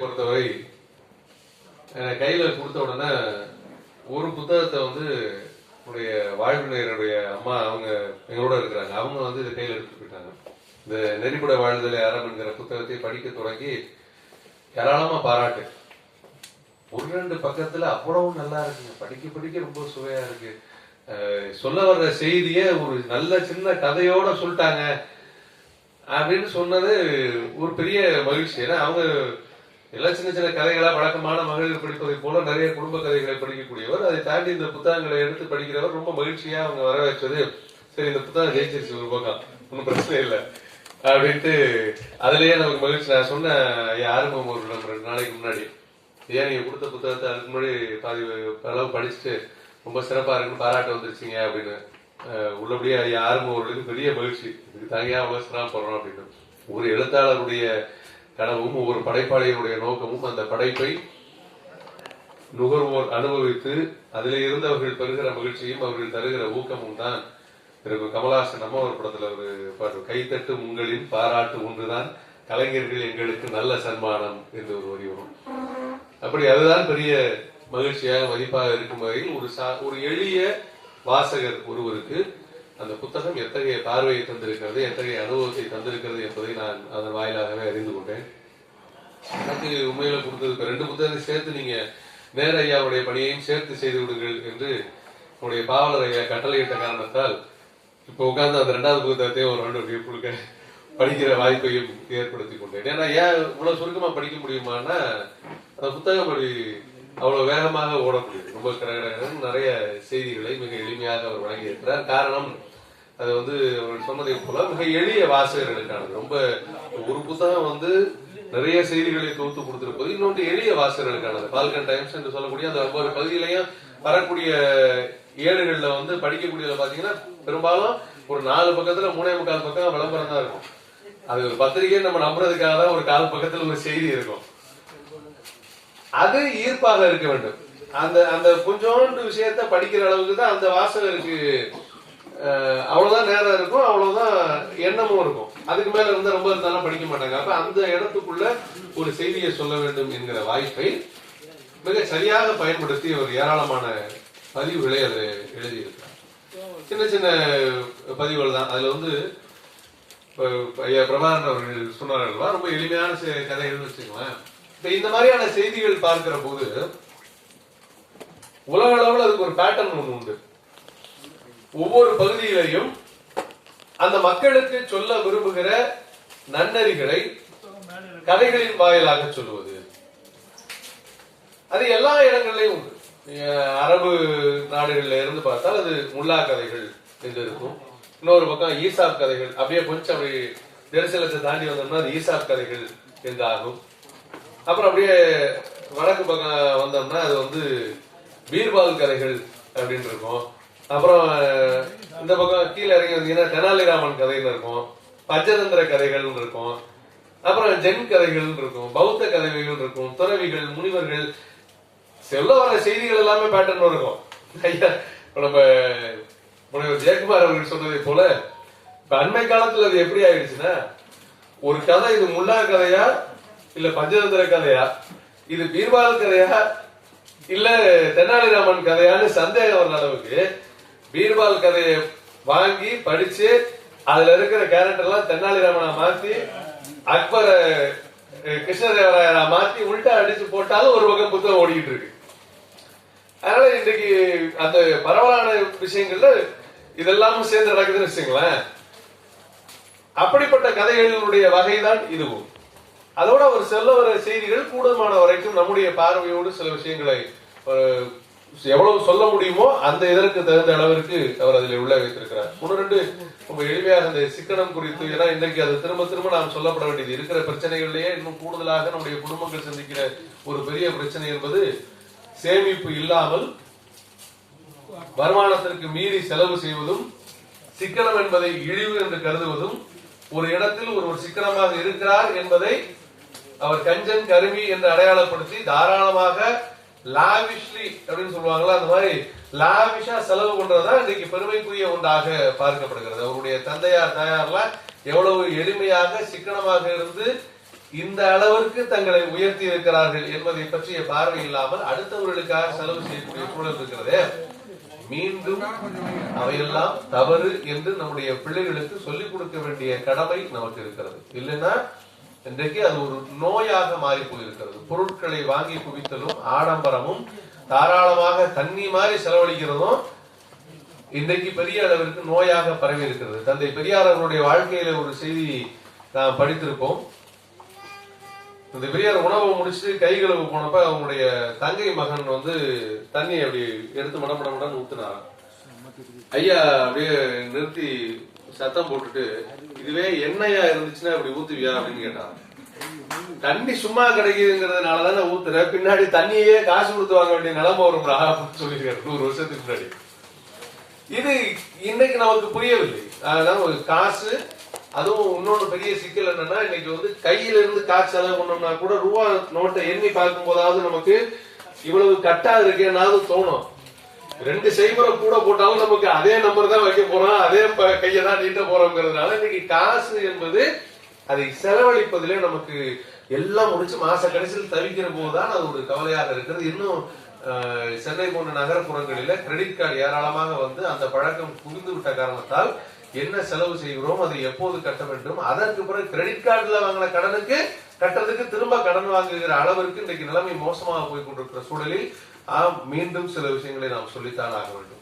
பொறுத்தவரை கையில கொடுத்த உடனே ஒரு புத்தகத்தை என்னுடைய வாழ்வினருடைய அம்மா அவங்க எங்களோட இருக்கிறாங்க. அவங்க இதை கையில் எடுத்துட்டு போயிட்டாங்க. இந்த நெறிப்பட வாழ்தலை அறம் என்கிற புத்தகத்தை படிக்க தொடங்கி ஏராளமா பாராட்டு. ஒரு ரெண்டு பக்கத்துல அவ்வளவு நல்லா இருக்குங்க. படிக்க படிக்க ரொம்ப சுவையா இருக்கு. சொல்ல வர்ற செய்திய ஒரு நல்ல சின்ன கதையோட சொல்லிட்டாங்க அப்படின்னு சொன்னது ஒரு பெரிய மகிழ்ச்சி. ஏன்னா அவங்க எல்லாம் சின்ன சின்ன கதைகளா வழக்கமான மகளிர் படிப்பதை போல நிறைய குடும்ப கதைகளை படிக்கக்கூடியவர். அதை தாண்டி இந்த புத்தகங்களை எடுத்து படிக்கிறவர் ரொம்ப மகிழ்ச்சியா அவங்க வர வச்சது. சரி, இந்த புத்தகம் ஜெயிச்சிருச்சு, ஒரு பக்கம் ஒன்னும் பிரச்சனை இல்லை அப்படின்ட்டு அதுலயே நமக்கு மகிழ்ச்சி. நான் சொன்ன ஆரம்பம் ஒரு 2 நாளைக்கு முன்னாடி, ஏன் நீங்க கொடுத்த புத்தகத்தை அதுக்கு முன்னாடி பாதி அளவு படிச்சுட்டு ரொம்ப சிறப்பா இருக்குன்னு பாராட்ட வந்துருச்சிங்க அப்படின்னு. உள்ளபடியே ஆரம்பம் ஒரு பெரிய மகிழ்ச்சி. இதுக்கு தனியா அவசரம் போடுறோம் அப்படின்னு. ஒரு எழுத்தாளருடைய கனவும் ஒவ்வொரு படைப்பாளியினுடைய நோக்கமும் அந்த படைப்பை நுகர்வோர் அனுபவித்து அதில் இருந்தவர்கள் பெறுகிற மகிழ்ச்சியும் அவர்கள் தருகிற ஊக்கமும் தான் இருக்கும். கமலஹாசன் நம்ம ஒரு படத்துல ஒரு பாட்டு, கைத்தட்டு உங்களின் பாராட்டு ஒன்றுதான் கலைஞர்கள் எங்களுக்கு நல்ல சன்மானம் என்று ஒரு வரி வரும். அப்படி அதுதான் பெரிய மகிழ்ச்சியாக மதிப்பாக இருக்கும் வகையில் ஒரு எளிய வாசகர் ஒருவருக்கு அந்த புத்தகம் எத்தகைய பார்வையை தந்திருக்கிறது, எத்தகைய அனுபவத்தை தந்திருக்கிறது என்பதை நான் அதன் வாயிலாகவே அறிந்து கொண்டேன். எனக்கு உண்மையில கொடுத்தது 2 புத்தகத்தை சேர்த்து நீங்க நேர ஐயாவுடைய பணியையும் சேர்த்து செய்து விடுங்கள் என்று உங்களுடைய பாவலர் ஐயா கட்டளையிட்ட காரணத்தால் இப்ப உட்கார்ந்து அந்த 2வது புத்தகத்தையும் ஒரு 2 புழுக்க படிக்கிற வாய்ப்பையும் ஏற்படுத்தி கொண்டேன். ஏன்னா ஏன் இவ்வளவு சுருக்கமா படிக்க முடியுமான்னா அந்த புத்தகம் அப்படி அவ்வளவு வேகமாக ஓடக்கூடியது. ரொம்ப கடகடன்னு நிறைய செய்திகளை மிக எளிமையாக அவர் வழங்கி இருக்கிறார். காரணம் அது அவர் சொன்னதை போல மிக எளிய வாசகர்களுக்கானது. ரொம்ப ஒரு புத்தகம் நிறைய செய்திகளை தொகுத்து கொடுத்திருப்பது, இன்னொன்று எளிய வாசகர்களுக்கானது. பால்கன் டைம்ஸ் என்று சொல்லக்கூடிய அந்த ஒவ்வொரு பகுதியிலையும் வரக்கூடிய ஏடுகள்ல படிக்கக்கூடியதுல பாத்தீங்கன்னா பெரும்பாலும் ஒரு 4 பக்கத்துல 3.25 பக்கம் விளம்பரம் தான் இருக்கும். அது ஒரு பத்திரிகை நம்ம நம்புறதுக்காக தான் ஒரு 4 பக்கத்துல ஒரு செய்தி இருக்கும். அது ஈர்ப்பாக இருக்க வேண்டும். அந்த அந்த கொஞ்சோண்டு விஷயத்த படிக்கிற அளவுக்கு தான் அந்த வாசகருக்கு அவ்வளவுதான் நேரம் இருக்கும், அவ்வளவுதான் எண்ணமும் இருக்கும். அதுக்கு மேல ரொம்ப இருந்தாலும் படிக்க மாட்டாங்க. அப்ப அந்த இடத்துக்குள்ள ஒரு செய்தியை சொல்ல வேண்டும் என்கிற வாய்ப்பை மிக சரியாக பயன்படுத்தி ஒரு ஏராளமான பதிவுகளை அதை எழுதியிருக்கிறார். சின்ன சின்ன பதிவுகள் தான். அதுல ஐயா பிரபாகரன் அவர்கள் சொன்னார்கள், ரொம்ப எளிமையான கதைகள் வச்சுக்கலாம். இப்ப இந்த மாதிரியான செய்திகள் பார்க்கிற போது உலக அளவில் அதுக்கு ஒரு பேட்டர்ன் ஒண்ணு உண்டு. ஒவ்வொரு பகுதியிலையும் அந்த மக்களுக்கு சொல்ல விரும்புகிற நன்னறிகளை கதைகளின் வாயிலாக சொல்லுவது, அது எல்லா இடங்களிலையும் உண்டு. அரபு நாடுகள்ல இருந்து பார்த்தால் அது முல்லா கதைகள் என்று இருக்கும். இன்னொரு பக்கம் ஈசாப் கதைகள், அப்படியே கொஞ்சம் அப்படி ஜெருசலத்தை தாண்டி வந்தோம்னா அது ஈசாப் கதைகள் என்று ஆகும். அப்புறம் அப்படியே வடக்கு பக்கம் வந்தோம்னா அது பீர்பால் கதைகள் அப்படின்னு இருக்கும். அப்புறம் இந்த பக்கம் கீழே இறங்கி வந்தீங்கன்னா தெனாலிராமன் கதைகள் இருக்கும், பஞ்சதந்திர கதைகள் இருக்கும், அப்புறம் ஜென் கதைகள் இருக்கும், பௌத்த கதைகள் இருக்கும், துறவிகள், முனிவர்கள், சொல்ல வர செய்திகள் எல்லாமே பேட்டர்ன் இருக்கும். ஐயா நம்ம முனைவர் ஜெயக்குமார் அவர்கள் சொன்னதை போல இப்ப அண்மை காலத்துல அது எப்படி ஆயிடுச்சுன்னா, ஒரு கதை இது முல்லா கதையா இல்ல பஞ்சதந்திர கதையா, இது பீர்பால் கதையா இல்ல தெனாலிராமன் கதையான்னு சந்தேகம் வர்ற அளவுக்கு பீர்பால் கதையை வாங்கி படிச்சு அதுல இருக்கிற கேரக்டர் எல்லாம் தெனாலிராமனா மாத்தி அக்பர கிருஷ்ணதேவராயரா மாத்தி உள்டா அடிச்சு போட்டாலும் ஒரு பக்கம் புத்தகம் ஓடிக்கிட்டு இருக்கு. அதனால இன்றைக்கு அந்த பரவலான விஷயங்கள்ல இதெல்லாம் சேர்ந்து நடக்குதுன்னு வச்சுங்களேன். அப்படிப்பட்ட கதைகளுடைய வகைதான் இதுவும். அதோட ஒரு சொல்ல வர செய்திகள் கூடுதலான வரைக்கும் நம்முடைய பார்வையோடு சில விஷயங்களை எவ்வளவு சொல்ல முடியுமோ அந்த இதற்கு தகுந்த அளவிற்கு அவர் அதில் உள்ள வைத்திருக்கிறார். 1-2 ரொம்ப எளிமையாக அந்த சிக்கனம் குறித்து, ஏன்னா இன்றைக்கு அது திரும்ப திரும்ப நாம் சொல்லப்பட வேண்டியது இருக்கிற பிரச்சனைகளிலேயே இன்னும் கூடுதலாக நம்முடைய குடும்பங்கள் சந்திக்கிற ஒரு பெரிய பிரச்சனை என்பது சேமிப்பு இல்லாமல் வருமானத்திற்கு மீறி செலவு செய்வதும், சிக்கனம் என்பதை இழிவு என்று கருதுவதும், ஒரு இடத்தில் ஒருவர் சிக்கனமாக இருக்கிறார் என்பதை அவர் கஞ்சன் கருமி என்று அடையாளப்படுத்தி தாராளமாக லாவிஷ்லி அப்படின்னு சொல்லுவாங்களா, அந்த மாதிரி லாவிஷா செலவு பண்றதுதான் இன்னைக்கு பெருமைக்குரிய ஒன்றாக பார்க்கப்படுகிறது. அவருடைய தந்தையார் தாயார்லாம் எவ்வளவு எளிமையாக சிக்கனமாக இருந்து இந்த அளவிற்கு தங்களை உயர்த்தி இருக்கிறார்கள் என்பதை பற்றிய பார்வை இல்லாமல் அடுத்தவர்களுக்காக செலவு செய்யக்கூடிய சூழல் இருக்கிறதே, மீண்டும் அவையெல்லாம் தவறு என்று நம்முடைய பிள்ளைகளுக்கு சொல்லிக் கொடுக்க வேண்டிய கடமை நமக்கு இருக்கிறது. இல்லைன்னா இன்றைக்கு அது ஒரு நோயாக மாறி போயிருக்கிறது. பொருட்களை வாங்கி குவித்தலும் ஆடம்பரமும் தாராளமாக தண்ணி மாதிரி செலவழிக்கிறதும் இன்றைக்கு பெரிய அளவிற்கு நோயாக பரவி இருக்கிறது. தந்தை பெரியார் அவருடைய வாழ்க்கையில ஒரு செய்தி நாம் படித்திருப்போம். இந்த பெரியார் உணவை முடிச்சுட்டு கைகளவு போனப்ப அவங்களுடைய தங்கை மகன் தண்ணி அப்படி எடுத்து மடமடமடன்னு ஊத்துனாராம். ஐயா அப்படியே நிறுத்தி சத்தம் போட்டுட்டு, இதுவே எண்ணெயா இருந்துச்சுன்னா அப்படி ஊத்துவியா அப்படின்னு கேட்டான். தண்ணி சும்மா கிடைக்குதுங்கிறதுனாலதானே ஊத்துற, பின்னாடி தண்ணியே காசு கொடுத்து வாங்க வேண்டிய நிலைமை வரும்ரா அப்படின்னு சொல்லியிருக்காரு 100 வருஷத்துக்கு முன்னாடி. இது இன்னைக்கு நமக்கு புரியவில்லை. அதனால ஒரு காசு, அதுவும் இன்னொன்று பெரிய சிக்கல் என்னன்னா, இன்னைக்கு கையில இருந்து காசு செலவு பண்ணோம்னா கூட ரூபா நோட்டை எண்ணி பார்க்கும் போதாவது நமக்கு இவ்வளவு கட்டா இருக்கேன்னாவது தோணும். 2 சைபரை கூட போட்டாலும் நமக்கு அதே நம்பர் தான் வைக்க போறோம், அதே கையை தான் நீட்ட போறோம்ங்கிறதுனால இன்னைக்கு காசு என்பது அதை செலவழிப்பதிலே நமக்கு எல்லாம் முடிச்சு மாச கடைசியில் தவிக்கிற போதுதான் அது ஒரு கவலையாக இருக்கிறது. இன்னும் சென்னை போன்ற நகரப்புறங்களில கிரெடிட் கார்டு ஏராளமாக அந்த பழக்கம் புரிந்து விட்ட காரணத்தால் என்ன செலவு செய்கிறோம், அதை எப்போது கட்ட வேண்டும், அதற்கு பிறகு கிரெடிட் கார்டுல வாங்கின கடனுக்கு கட்டுறதுக்கு திரும்ப கடன் வாங்குகிற அளவிற்கு இன்றைக்கு நிலைமை மோசமாக போய் கொண்டிருக்கிற சூழலில் மீண்டும் சில விஷயங்களை நாம் சொல்லித்தான் ஆக வேண்டும்.